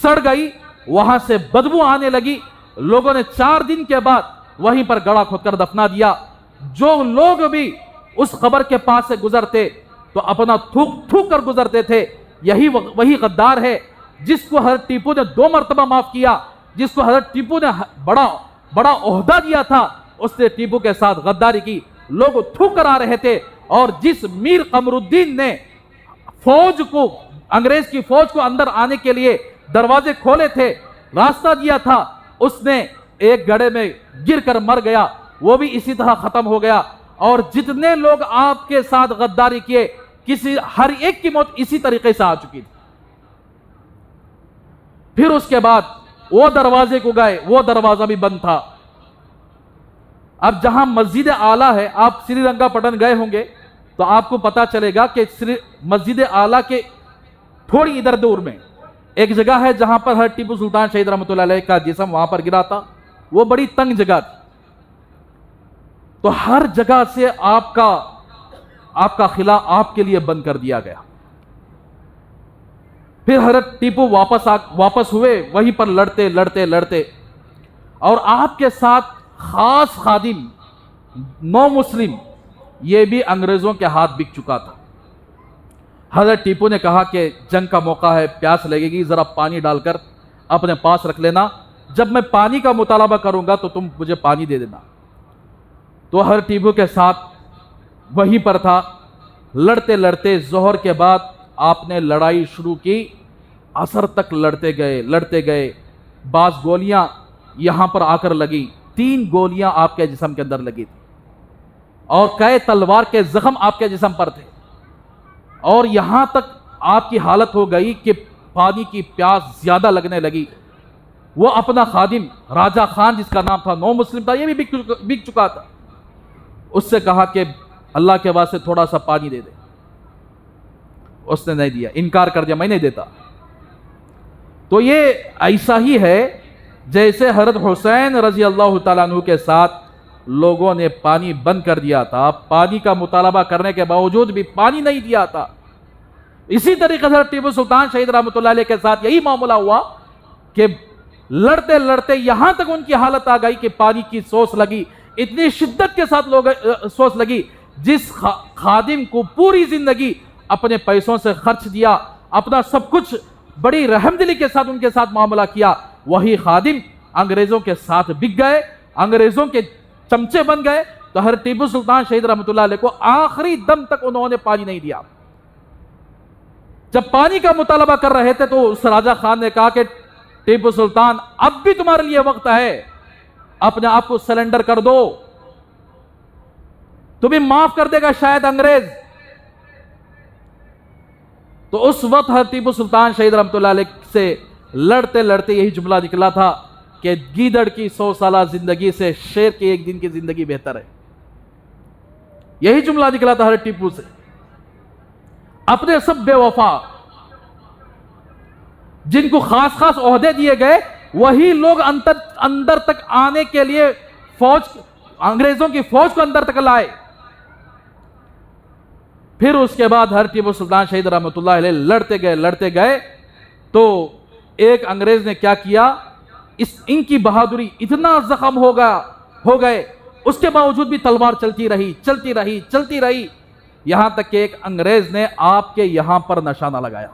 Speaker 1: سڑ گئی، وہاں سے بدبو آنے لگی. لوگوں نے 4 دن کے بعد وہیں پر گڑھا کھود کر دفنا دیا. جو لوگ بھی اس قبر کے پاس سے گزرتے تو اپنا تھوک تھوک کر گزرتے تھے. یہی وہی غدار ہے جس کو حضرت ٹیپو نے 2 مرتبہ معاف کیا، جس کو حضرت ٹیپو نے بڑا عہدہ دیا تھا، اس نے ٹیپو کے ساتھ غداری کی. لوگ تھوک کر آ رہے تھے، اور جس میر قمر الدین نے فوج کو، انگریز کی فوج کو اندر آنے کے لیے دروازے کھولے تھے، راستہ دیا تھا، اس نے ایک گڑھے میں گر کر مر گیا، وہ بھی اسی طرح ختم ہو گیا۔ اور جتنے لوگ آپ کے ساتھ غداری کیے، ہر ایک کی موت اسی طریقے سے آ چکی تھی۔ پھر اس کے بعد وہ دروازے کو گئے، وہ دروازہ بھی بند تھا۔ اب جہاں مسجد اعلیٰ ہے، آپ سری رنگا پٹن گئے ہوں گے تو آپ کو پتا چلے گا کہ مسجد اعلیٰ کے تھوڑی ادھر دور میں ایک جگہ ہے جہاں پر حضرت ٹیپو سلطان شہید رحمۃ اللہ علیہ کا جسم وہاں پر گرا تھا۔ وہ بڑی تنگ جگہ تھی، تو ہر جگہ سے آپ کا خلا آپ کے لیے بند کر دیا گیا۔ پھر حضرت ٹیپو واپس ہوئے، وہیں پر لڑتے اور آپ کے ساتھ خاص خادم نو مسلم، یہ بھی انگریزوں کے ہاتھ بک چکا تھا۔ حضرت ٹیپو نے کہا کہ جنگ کا موقع ہے، پیاس لگے گی، ذرا پانی ڈال کر اپنے پاس رکھ لینا، جب میں پانی کا مطالبہ کروں گا تو تم مجھے پانی دے دینا۔ تو حضرت ٹیپو کے ساتھ وہیں پر تھا، لڑتے ظہر کے بعد آپ نے لڑائی شروع کی، عصر تک لڑتے گئے۔ بعض گولیاں یہاں پر آ کر لگی، 3 گولیاں آپ کے جسم کے اندر لگی تھی، اور کئی تلوار کے زخم آپ کے جسم پر تھے، اور یہاں تک آپ کی حالت ہو گئی کہ پانی کی پیاس زیادہ لگنے لگی۔ وہ اپنا خادم راجہ خان، جس کا نام تھا، نو مسلم تھا، یہ بھی بک چکا تھا، اس سے کہا کہ اللہ کے واسطے تھوڑا سا پانی دے دے۔ اس نے نہیں دیا، انکار کر دیا، میں نہیں دیتا۔ تو یہ ایسا ہی ہے جیسے حضرت حسین رضی اللہ تعالیٰ عنہ کے ساتھ لوگوں نے پانی بند کر دیا تھا، پانی کا مطالبہ کرنے کے باوجود بھی پانی نہیں دیا تھا۔ اسی طریقے سے ٹیپو سلطان شہید رحمۃ اللہ علیہ کے ساتھ یہی معاملہ ہوا کہ لڑتے یہاں تک ان کی حالت آ گئی کہ پانی کی سوس لگی، اتنی شدت کے ساتھ سوس لگی، جس خادم کو پوری زندگی اپنے پیسوں سے خرچ دیا، اپنا سب کچھ بڑی رحم دلی کے ساتھ ان کے ساتھ معاملہ کیا، وہی خادم انگریزوں کے ساتھ بک گئے، انگریزوں کے چمچے بن گئے۔ تو حضرت ٹیپو سلطان شہید رحمۃ اللہ علیہ کو آخری دم تک انہوں نے پانی نہیں دیا۔ جب پانی کا مطالبہ کر رہے تھے تو اس راجہ خان نے کہا کہ ٹیپو سلطان، اب بھی تمہارے لیے وقت ہے، اپنے آپ کو سرنڈر کر دو، تمہیں معاف کر دے گا شاید انگریز۔ تو اس وقت حضرت ٹیپو سلطان شہید رحمۃ اللہ علیہ سے لڑتے یہی جملہ نکلا تھا کہ گیدڑ کی 100 سالہ زندگی سے شیر کی 1 دن کی زندگی بہتر ہے۔ یہی جملہ نکلا تھا حضرت ٹیپو سے۔ اپنے سب بے وفا جن کو خاص عہدے دیے گئے، وہی لوگ اندر تک آنے کے لیے انگریزوں کی فوج کو اندر تک لائے۔ پھر اس کے بعد حضرت ٹیپو سلطان شہید رحمۃ اللہ علیہ لڑتے گئے تو ایک انگریز نے کیا کیا، ان کی بہادری، اتنا زخم ہو گئے، اس کے باوجود بھی تلوار چلتی رہی، یہاں تک کہ ایک انگریز نے آپ کے یہاں پر نشانہ لگایا،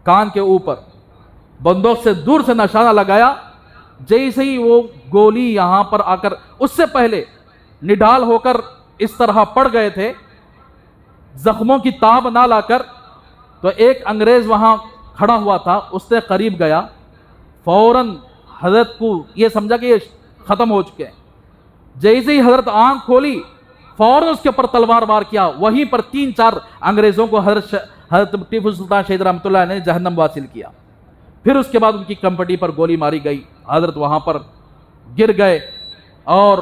Speaker 1: کان کے اوپر بندوق سے دور سے نشانہ لگایا۔ جیسے ہی وہ گولی یہاں پر آ کر، اس سے پہلے نڈال ہو کر اس طرح پڑ گئے تھے، زخموں کی تاب نہ لا کر، تو ایک انگریز وہاں کھڑا ہوا تھا، اس نے قریب گیا، فوراً حضرت کو یہ سمجھا کہ یہ ختم ہو چکے ہیں۔ جیسے ہی حضرت آنکھ کھولی، فوراً اس کے اوپر تلوار وار کیا، وہیں پر 3-4 انگریزوں کو حضرت ٹیپو سلطان شہید رحمۃ اللہ نے جہنم واصل کیا۔ پھر اس کے بعد ان کی کمپٹی پر گولی ماری گئی، حضرت وہاں پر گر گئے، اور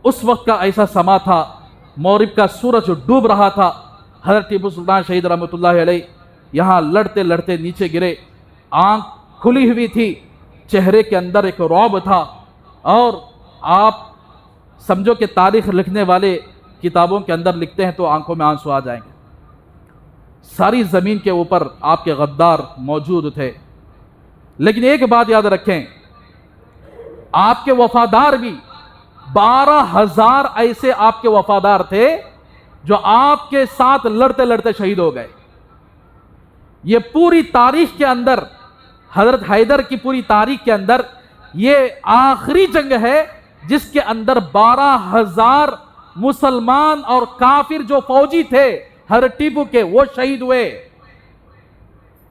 Speaker 1: اس وقت کا ایسا سما تھا، مغرب کا سورج ڈوب رہا تھا، حضرت ٹیپو سلطان شہید رحمۃ اللہ علیہ یہاں لڑتے نیچے گرے، آنکھ کھلی ہوئی تھی، چہرے کے اندر ایک رعب تھا، اور آپ سمجھو کہ تاریخ لکھنے والے کتابوں کے اندر لکھتے ہیں تو آنکھوں میں آنسو آ جائیں گے۔ ساری زمین کے اوپر آپ کے غدار موجود تھے، لیکن ایک بات یاد رکھیں، آپ کے وفادار بھی 12,000 ایسے آپ کے وفادار تھے جو آپ کے ساتھ لڑتے شہید ہو گئے۔ یہ پوری تاریخ کے اندر، حضرت حیدر کی پوری تاریخ کے اندر یہ آخری جنگ ہے جس کے اندر 12,000 مسلمان اور کافر جو فوجی تھے حضرت ٹیپو کے، وہ شہید ہوئے،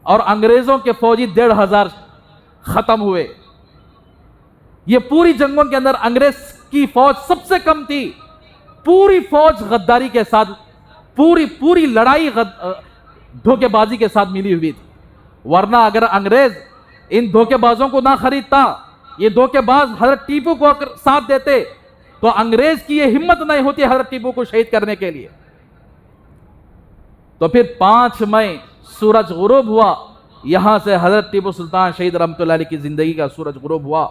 Speaker 1: اور انگریزوں کے فوجی 1,500 ختم ہوئے. یہ پوری جنگوں کے اندر انگریز کی فوج سب سے کم تھی. پوری فوج غداری کے ساتھ، پوری لڑائی دھوکے بازی کے ساتھ ملی ہوئی تھی. ورنہ اگر انگریز ان دھوکے بازوں کو نہ خریدتا، یہ دھوکے باز حضرت ٹیپو کو ساتھ دیتے، تو انگریز کی یہ ہمت نہیں ہوتی حضرت ٹیپو کو شہید کرنے کے لیے. تو پھر 5 مئی سورج غروب ہوا. یہاں سے حضرت ٹیپو سلطان شہید رحمۃ اللہ علیہ کی زندگی کا سورج غروب ہوا.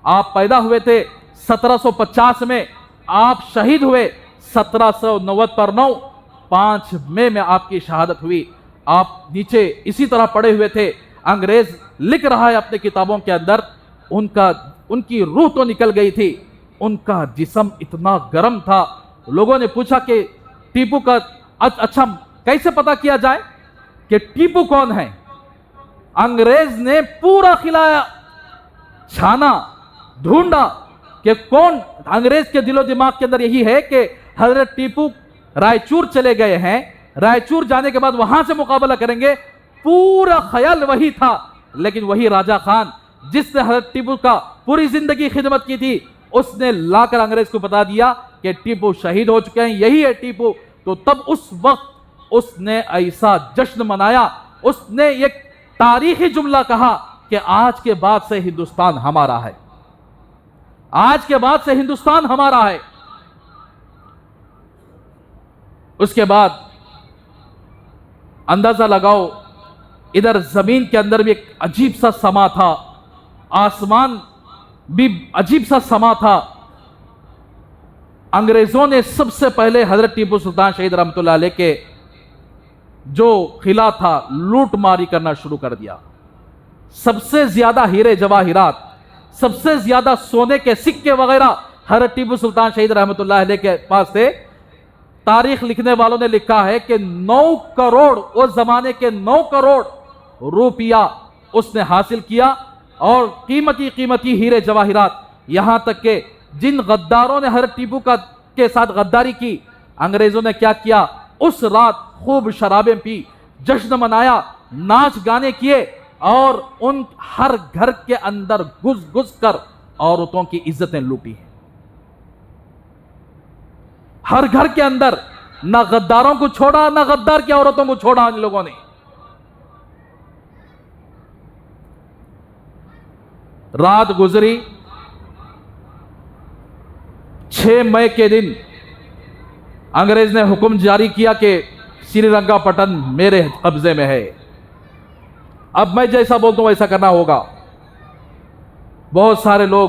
Speaker 1: آپ پیدا ہوئے تھے 1750 میں، آپ شہید ہوئے 1790 پر 5 مئی میں آپ کی شہادت ہوئی. آپ نیچے اسی طرح پڑے ہوئے تھے. انگریز لکھ رہا ہے اپنے کتابوں کے اندر، ان کی روح تو نکل گئی تھی، ان کا جسم اتنا گرم تھا. لوگوں نے پوچھا کہ ٹیپو کا اچھا کیسے پتا کیا جائے کہ ٹیپو کون ہے؟ انگریز نے پورا کھلایا، چھانا، ڈھونڈا کہ کون. انگریز کے دل و دماغ کے اندر یہی ہے کہ حضرت ٹیپو رائچور چلے گئے ہیں، رائچور جانے کے بعد وہاں سے مقابلہ کریں گے. پورا خیال وہی تھا. لیکن وہی راجہ خان جس نے حضرت ٹیپو کا پوری زندگی خدمت کی تھی، اس نے لا کر انگریز کو بتا دیا کہ ٹیپو شہید ہو چکے ہیں، یہی ہے ٹیپو. تو تب اس وقت اس نے ایسا جشن منایا، اس نے ایک تاریخی جملہ کہا کہ آج کے بعد سے ہندوستان ہمارا ہے، آج کے بعد سے ہندوستان ہمارا ہے. اس کے بعد اندازہ لگاؤ، ادھر زمین کے اندر بھی ایک عجیب سا سما تھا، آسمان بھی عجیب سا سما تھا. انگریزوں نے سب سے پہلے حضرت ٹیپو سلطان شہید رحمۃ اللہ علیہ کے جو قلعہ تھا لوٹ ماری کرنا شروع کر دیا. سب سے زیادہ ہیرے جواہرات، سب سے زیادہ سونے کے سکے وغیرہ حضرت ٹیپو سلطان شہید رحمۃ اللہ علیہ کے پاس تھے. تاریخ لکھنے والوں نے لکھا ہے کہ 9 کروڑ، اس زمانے کے 9 کروڑ روپیہ اس نے حاصل کیا، اور قیمتی ہیرے جواہرات. یہاں تک کہ جن غداروں نے حضرت ٹیپو کے ساتھ غداری کی، انگریزوں نے کیا کیا، اس رات خوب شرابیں پی، جشن منایا، ناچ گانے کیے، اور ان ہر گھر کے اندر گھس کر عورتوں کی عزتیں لوٹی ہیں. ہر گھر کے اندر نہ غداروں کو چھوڑا، نہ غدار کی عورتوں کو چھوڑا ان لوگوں نے. رات گزری، 6 مئی کے دن انگریز نے حکم جاری کیا کہ سری رنگا پٹن میرے قبضے میں ہے، اب میں جیسا بولتا ہوں ویسا کرنا ہوگا. بہت سارے لوگ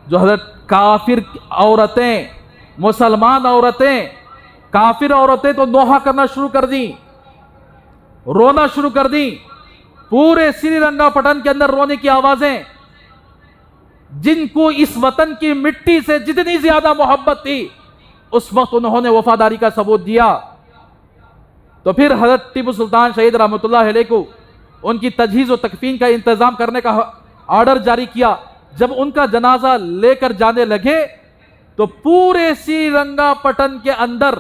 Speaker 1: جو حضرت کافر عورتیں، مسلمان عورتیں، کافر عورتیں تو نوحہ کرنا شروع کر دیں، رونا شروع کر دیں. پورے سری رنگا پٹن کے اندر رونے کی آوازیں. جن کو اس وطن کی مٹی سے جتنی زیادہ محبت تھی، اس وقت انہوں نے وفاداری کا ثبوت دیا. تو پھر حضرت ٹیپو سلطان شہید رحمۃ اللہ علیہ کو ان کی تجہیز و تکفین کا انتظام کرنے کا آرڈر جاری کیا. جب ان کا جنازہ لے کر جانے لگے تو پورے سری رنگا پٹن کے اندر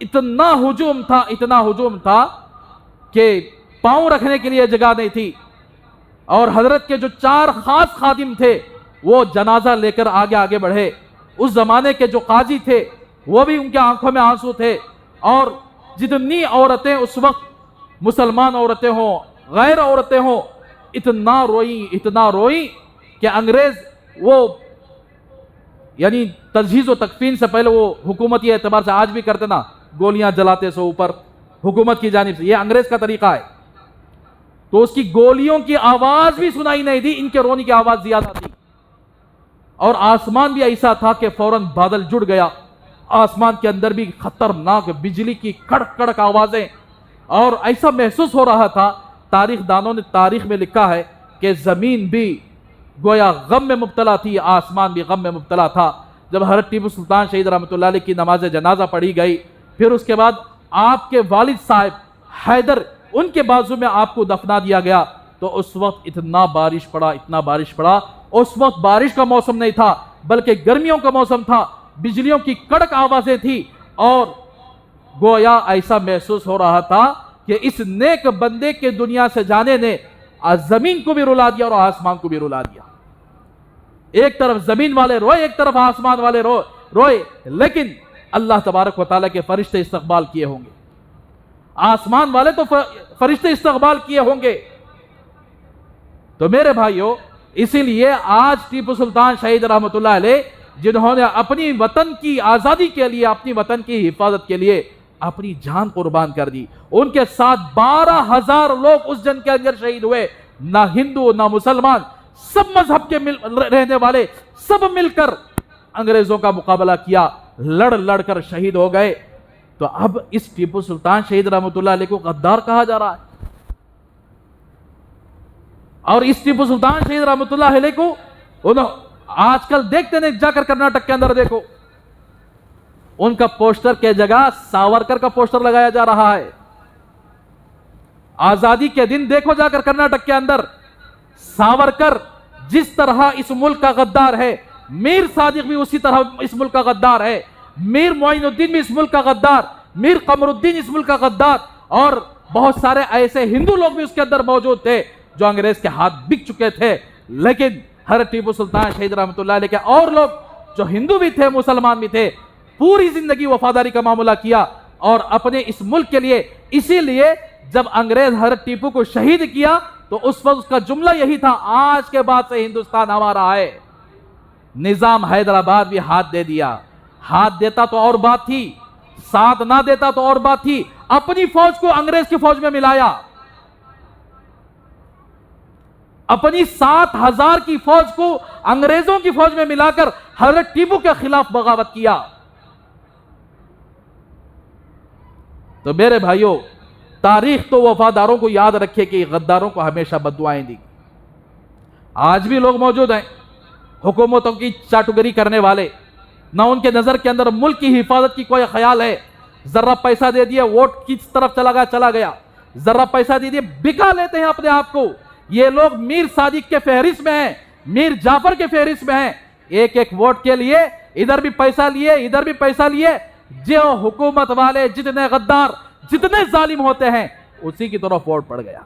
Speaker 1: اتنا ہجوم تھا کہ پاؤں رکھنے کے لیے جگہ نہیں تھی. اور حضرت کے جو 4 خاص خادم تھے وہ جنازہ لے کر آگے بڑھے. اس زمانے کے جو قاضی تھے وہ بھی ان کے آنکھوں میں آنسو تھے. اور جتنی عورتیں اس وقت، مسلمان عورتیں ہوں، غیر عورتیں ہوں، اتنا روئی کہ انگریز وہ یعنی تجہیز و تکفین سے پہلے وہ حکومتی اعتبار سے آج بھی کرتے نا، گولیاں جلاتے سو اوپر حکومت کی جانب سے، یہ انگریز کا طریقہ ہے. تو اس کی گولیوں کی آواز بھی سنائی نہیں دی، ان کے رونے کی آواز زیادہ تھی. اور آسمان بھی ایسا تھا کہ فوراً بادل جڑ گیا. آسمان کے اندر بھی خطرناک بجلی کی کڑک کڑک آوازیں، اور ایسا محسوس ہو رہا تھا. تاریخ دانوں نے تاریخ میں لکھا ہے کہ زمین بھی گویا غم میں مبتلا تھی، آسمان بھی غم میں مبتلا تھا. جب حضرت ٹیپو سلطان شہید رحمۃ اللہ علیہ کی نماز جنازہ پڑھی گئی، پھر اس کے بعد آپ کے والد صاحب حیدر، ان کے بازو میں آپ کو دفنا دیا گیا. تو اس وقت اتنا بارش پڑا. اس وقت بارش کا موسم نہیں تھا بلکہ گرمیوں کا موسم تھا. بجلیوں کی کڑک آوازیں تھی، اور گویا ایسا محسوس ہو رہا تھا کہ اس نیک بندے کے دنیا سے جانے نے زمین کو بھی رلا دیا اور آسمان کو بھی رلا دیا. ایک طرف زمین والے روئے, ایک طرف آسمان والے روئے, لیکن اللہ تبارک و تعالیٰ کے فرشتے استقبال کیے ہوں گے. آسمان والے تو فرشتے استقبال کیے ہوں گے. تو میرے بھائیوں, اسی لیے آج ٹیپو سلطان شہید رحمت اللہ علیہ, جنہوں نے اپنی وطن کی آزادی کے لیے, اپنی وطن کی حفاظت کے لیے اپنی جان قربان کر دی, ان کے ساتھ 12,000 لوگ اس جنگ کے اندر شہید ہوئے. نہ ہندو نہ مسلمان, سب مذہب کے رہنے والے سب مل کر انگریزوں کا مقابلہ کیا, لڑ کر شہید ہو گئے. تو اب اس ٹیپو سلطان شہید رحمت اللہ علیہ کو غدار کہا جا رہا ہے. اور اس ٹیپو سلطان شہید رحمت اللہ علیہ کو آج کل دیکھتے ہیں, جا کر کرناٹک کے اندر دیکھو, ان کا پوسٹر کے جگہ ساورکر کا پوسٹر لگایا جا رہا ہے. آزادی کے دن دیکھو جا کر کرناٹک کے اندر, ساورکر جس طرح اس ملک کا غدار ہے, میر صادق بھی اسی طرح اس ملک کا غدار ہے, میر معین الدین بھی اس ملک کا غدار, میر قمر الدین اس ملک کا غدار, اور بہت سارے ایسے ہندو لوگ بھی اس کے اندر موجود تھے جو انگریز کے ہاتھ بک چکے تھے. لیکن ہر ٹیپو سلطان شہید رحمت اللہ علیہ کے اور لوگ جو ہندو بھی تھے مسلمان بھی تھے, پوری زندگی وفاداری کا معاملہ کیا اور اپنے اس ملک کے لیے. اسی لیے جب انگریز حضرت ٹیپو کو شہید کیا تو اس وقت اس کا جملہ یہی تھا, آج کے بعد سے ہندوستان ہمارا ہے. نظام حیدرآباد بھی ہاتھ دے دیا, ہاتھ دیتا تو اور بات تھی, ساتھ نہ دیتا تو اور بات تھی. اپنی فوج کو انگریز کی فوج میں ملایا, اپنی 7,000 کی فوج کو انگریزوں کی فوج میں ملا کر حضرت ٹیپو کے خلاف بغاوت کیا. تو میرے بھائیوں, تاریخ تو وفاداروں کو یاد رکھے کہ غداروں کو ہمیشہ بددعائیں دی. آج بھی لوگ موجود ہیں حکومتوں کی چاٹوگری کرنے والے, نہ ان کے نظر کے اندر ملک کی حفاظت کی کوئی خیال ہے. ذرا پیسہ دے دیا, ووٹ کس طرف چلا گیا, ذرا پیسہ دے دیا, بکا لیتے ہیں اپنے آپ کو. یہ لوگ میر صادق کے فہرست میں ہیں, میر جعفر کے فہرست میں ہیں. ایک ایک ووٹ کے لیے ادھر بھی پیسہ لیے, ادھر بھی پیسہ لیے. جو حکومت والے جتنے غدار, جتنے ظالم ہوتے ہیں, اسی کی طرف ووٹ پڑ گیا.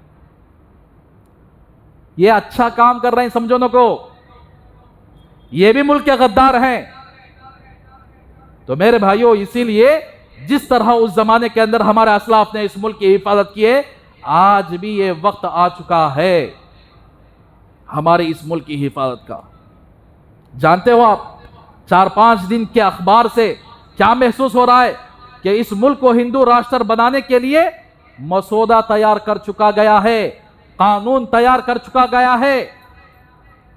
Speaker 1: یہ اچھا کام کر رہے ہیں سمجھو کو, یہ بھی ملک کے غدار ہیں. تو میرے بھائیوں, اسی لیے جس طرح اس زمانے کے اندر ہمارے اسلاف نے اس ملک کی حفاظت کی ہے, آج بھی یہ وقت آ چکا ہے ہمارے اس ملک کی حفاظت کا. جانتے ہو آپ, 4-5 دن کے اخبار سے کیا محسوس ہو رہا ہے کہ اس ملک کو ہندو راشٹر بنانے کے لیے مسودہ تیار کر چکا گیا ہے, قانون تیار کر چکا گیا ہے,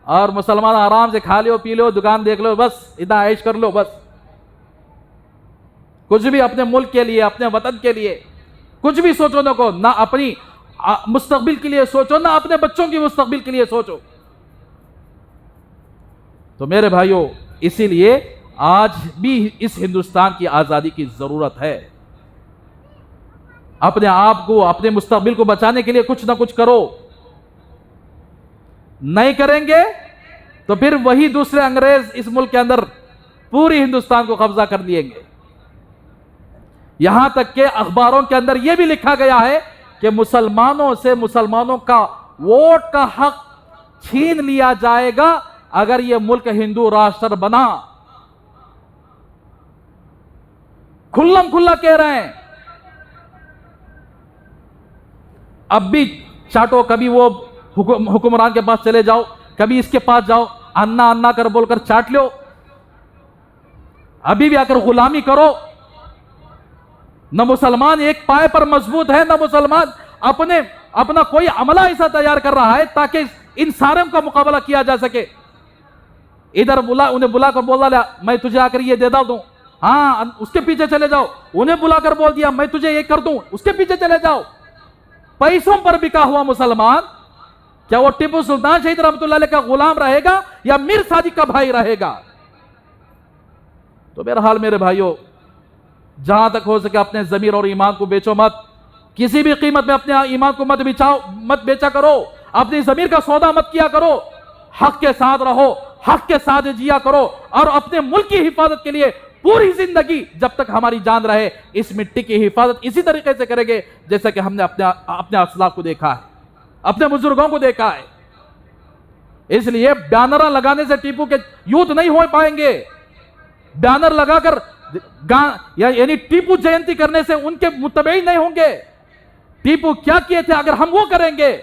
Speaker 1: اور مسلمان آرام سے کھا لو, پی لو, دکان دیکھ لو, بس اتنا عیش کر لو. بس کچھ بھی اپنے ملک کے لیے, اپنے وطن کے لیے کچھ بھی سوچو نہ کو, نہ اپنی مستقبل کے لیے سوچو, نہ اپنے بچوں کی مستقبل کے لیے سوچو. تو میرے بھائیوں, اسی لیے آج بھی اس ہندوستان کی آزادی کی ضرورت ہے. اپنے آپ کو, اپنے مستقبل کو بچانے کے لیے کچھ نہ کچھ کرو. نہیں کریں گے تو پھر وہی دوسرے انگریز اس ملک کے اندر پوری ہندوستان کو قبضہ کر لیں گے. یہاں تک کہ اخباروں کے اندر یہ بھی لکھا گیا ہے کہ مسلمانوں سے مسلمانوں کا ووٹ کا حق چھین لیا جائے گا اگر یہ ملک ہندو راشٹر بنا. کھلم کھلا کہہ رہے ہیں. اب بھی چاٹو, کبھی وہ حکمران کے پاس چلے جاؤ, کبھی اس کے پاس جاؤ, انا انا کر بول کر چاٹ لو. ابھی بھی آ کر غلامی کرو. نہ مسلمان ایک پائے پر مضبوط ہے, نہ مسلمان اپنا کوئی عملہ ایسا تیار کر رہا ہے تاکہ ان ساروں کا مقابلہ کیا جا سکے. ادھر انہیں بلا کر بول دیا میں تجھے آ کر یہ دے دوں, ہاں اس کے پیچھے چلے جاؤ. انہیں بلا کر بول دیا میں تجھے یہ کر دوں, اس کے پیچھے چلے جاؤ. پیسوں پر بکا ہوا مسلمان کیا وہ ٹیپو سلطان شہید رحمت اللہ علیہ کا غلام رہے گا یا میر صادق کا بھائی رہے گا؟ تو بہرحال میرے بھائیوں, جہاں تک ہو سکے اپنے ضمیر اور ایمان کو بیچو مت. کسی بھی قیمت میں اپنے ایمان کو مت بیچا کرو. اپنی ضمیر کا سودا مت کیا کرو. حق کے ساتھ رہو, حق کے ساتھ جیا کرو اور اپنے ملک کی حفاظت کے لیے پوری زندگی جب تک ہماری جان رہے اس مٹی کی حفاظت اسی طریقے سے کریں گے جیسا کہ ہم نے اپنے اسلاف کو دیکھا ہے، اپنے بزرگوں کو دیکھا ہے۔ اس لیے بیانر لگانے سے ٹیپو کے یوتھ نہیں ہو پائیں گے، بیانر لگا کر یعنی ٹیپو جینتی کرنے سے ان کے متبعین نہیں ہوں گے۔ ٹیپو کیا کیے تھے اگر ہم وہ کریں گے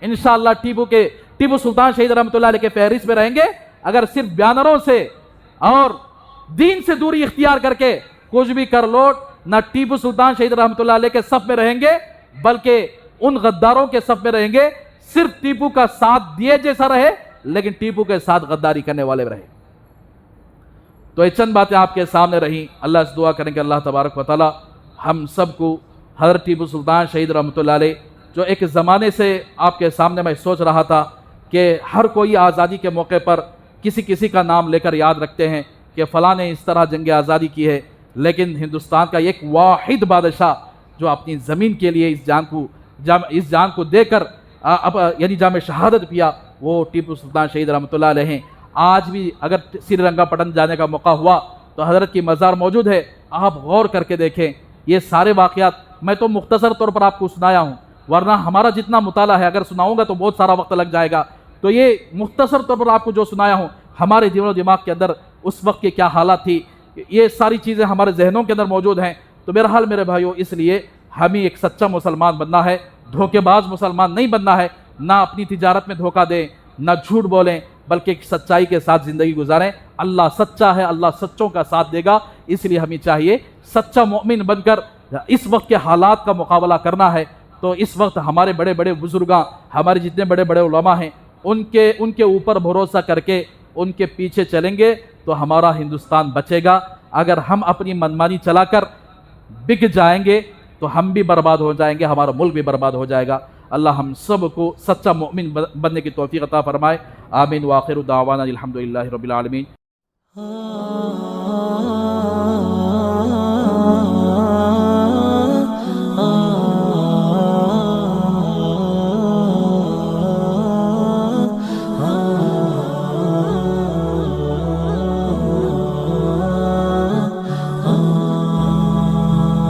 Speaker 1: انشاءاللہ ٹیپو سلطان شہید رحمۃ اللہ علیہ کے فہرست میں رہیں گے۔ اگر صرف بیانروں سے اور دین سے دوری اختیار کر کے کچھ بھی کر لو، نہ ٹیپو سلطان شہید رحمۃ اللہ علیہ کے صف میں رہیں گے بلکہ ان غداروں کے صف میں رہیں گے، صرف ٹیپو کا ساتھ دیے جیسا رہے لیکن ٹیپو کے ساتھ غداری کرنے والے رہے۔ تو یہ چند باتیں آپ کے سامنے رہیں۔ اللہ سے دعا کریں کہ اللہ تبارک و تعالی ہم سب کو حضرت ٹیپو سلطان شہید رحمۃ اللہ علیہ، جو ایک زمانے سے آپ کے سامنے میں سوچ رہا تھا کہ ہر کوئی آزادی کے موقع پر کسی کا نام لے کر یاد رکھتے ہیں کہ فلاں نے اس طرح جنگ آزادی کی ہے، لیکن ہندوستان کا ایک واحد بادشاہ جو اپنی زمین کے لیے اس جان کو دے کر یعنی جام شہادت پیا، وہ ٹیپو سلطان شہید رحمۃ اللہ علیہ ہیں۔ آج بھی اگر سری رنگا پٹن جانے کا موقع ہوا تو حضرت کی مزار موجود ہے، آپ غور کر کے دیکھیں۔ یہ سارے واقعات میں تو مختصر طور پر آپ کو سنایا ہوں، ورنہ ہمارا جتنا مطالعہ ہے اگر سناؤں گا تو بہت سارا وقت لگ جائے گا۔ تو یہ مختصر طور پر آپ کو جو سنایا ہوں، ہمارے دل و دماغ کے اندر اس وقت کے کیا حالات تھی، یہ ساری چیزیں ہمارے ذہنوں کے اندر موجود ہیں۔ تو بہرحال میرے بھائیوں، اس لیے ہمیں ایک سچا مسلمان بننا ہے، دھوکے باز مسلمان نہیں بننا ہے، نہ اپنی تجارت میں دھوکہ دیں، نہ جھوٹ بولیں، بلکہ ایک سچائی کے ساتھ زندگی گزاریں۔ اللہ سچا ہے، اللہ سچوں کا ساتھ دے گا، اس لیے ہمیں چاہیے سچا مومن بن کر اس وقت کے حالات کا مقابلہ کرنا ہے۔ تو اس وقت ہمارے بڑے بڑے بزرگاں، ہمارے جتنے بڑے بڑے علماء ہیں، ان کے اوپر بھروسہ کر کے ان کے پیچھے چلیں گے تو ہمارا ہندوستان بچے گا۔ اگر ہم اپنی منمانی چلا کر بک جائیں گے تو ہم بھی برباد ہو جائیں گے، ہمارا ملک بھی برباد ہو جائے گا۔ اللہ ہم سب کو سچا مومن بننے کی توفیق عطا فرمائے۔ آمین۔ وآخر دعوانا الحمدللہ رب العالمین۔